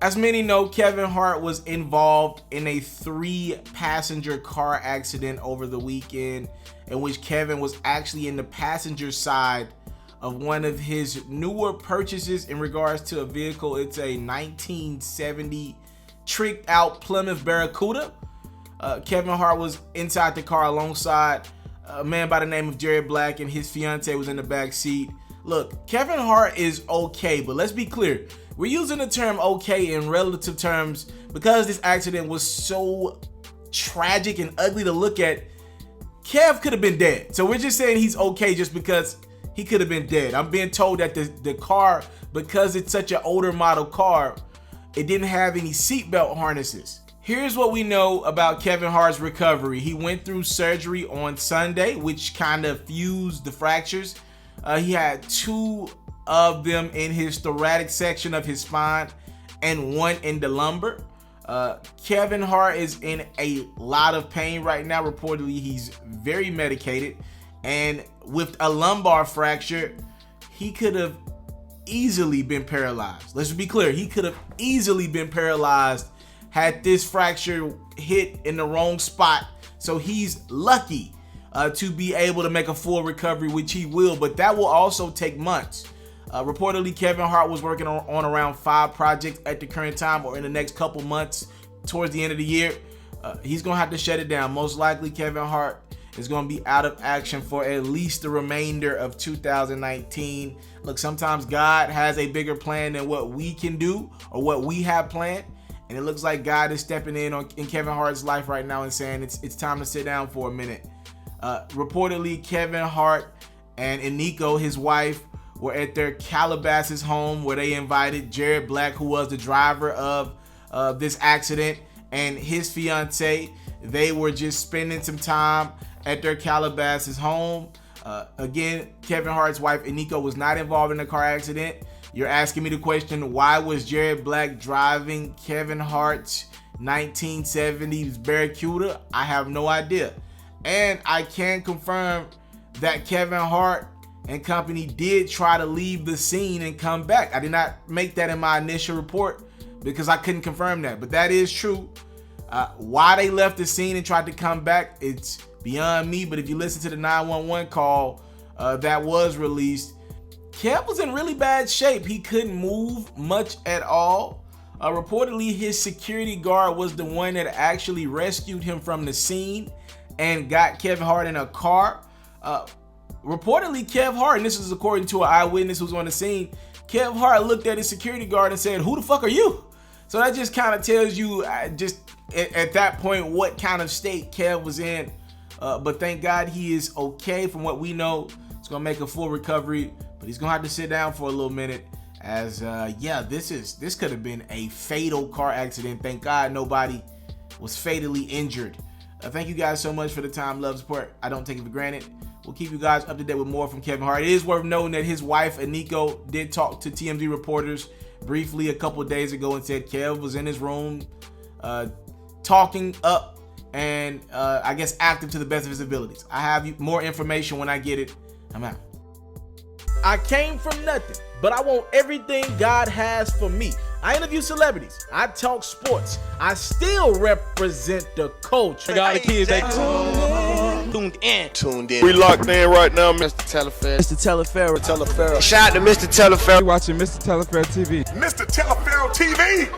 As many know, Kevin Hart was involved in a 3-passenger car accident over the weekend in which Kevin was actually in the passenger side of one of his newer purchases in regards to a vehicle. It's a 1970 tricked out Plymouth Barracuda. Kevin Hart was inside the car alongside a man by the name of Jared Black, and his fiance was in the back seat. Look, Kevin Hart is okay, but let's be clear. We're using the term okay in relative terms because this accident was so tragic and ugly to look at. Kev could have been dead. So we're just saying he's okay just because he could have been dead. I'm being told that the car, because it's such an older model car, it didn't have any seatbelt harnesses. Here's what we know about Kevin Hart's recovery. He went through surgery on Sunday, which kind of fused the fractures. He had 2 of them in his thoracic section of his spine and 1 in the lumbar. Kevin Hart is in a lot of pain right now. Reportedly, he's very medicated. And with a lumbar fracture, he could have easily been paralyzed. Let's be clear. He could have easily been paralyzed had this fracture hit in the wrong spot. So he's lucky to be able to make a full recovery, which he will, but that will also take months. Reportedly, Kevin Hart was working on around 5 projects at the current time, or in the next couple months towards the end of the year. He's gonna have to shut it down. Most likely, Kevin Hart is gonna be out of action for at least the remainder of 2019. Look, sometimes God has a bigger plan than what we can do or what we have planned. And it looks like God is stepping in Kevin Hart's life right now and saying it's time to sit down for a minute. Reportedly, Kevin Hart and Eniko, his wife, were at their Calabasas home where they invited Jared Black, who was the driver of this accident, and his fiance. They were just spending some time at their Calabasas home. Again, Kevin Hart's wife, Eniko, was not involved in the car accident. You're asking me the question, why was Jared Black driving Kevin Hart's 1970s Barracuda? I have no idea. And I can confirm that Kevin Hart and company did try to leave the scene and come back. I did not make that in my initial report because I couldn't confirm that, but that is true. Why they left the scene and tried to come back, it's beyond me. But if you listen to the 911 call that was released, Kev was in really bad shape. He couldn't move much at all. Reportedly, his security guard was the one that actually rescued him from the scene and got Kevin Hart in a car. Reportedly, Kev Hart, and this is according to an eyewitness who's on the scene, Kev Hart looked at his security guard and said, "Who the fuck are you?" So that just kind of tells you just at that point what kind of state Kev was in. But thank God he is okay. From what we know, he's gonna make a full recovery, but he's gonna have to sit down for a little minute. As this could have been a fatal car accident. Thank God nobody was fatally injured. Thank you guys so much for the time, love, support. I don't take it for granted. We'll keep you guys up to date with more from Kevin Hart. It is worth noting that his wife, Eniko, did talk to TMZ reporters briefly a couple of days ago and said Kev was in his room talking up and I guess active to the best of his abilities. I have more information when I get it. I'm out. I came from nothing, but I want everything God has for me. I interview celebrities. I talk sports. I still represent the culture. I got the kids, they tuned in. We locked in right now, Mr. Taliaferro. Mr. Taliaferro. Shout out to Mr. Taliaferro. You're watching Mr. Taliaferro TV. Mr. Taliaferro TV.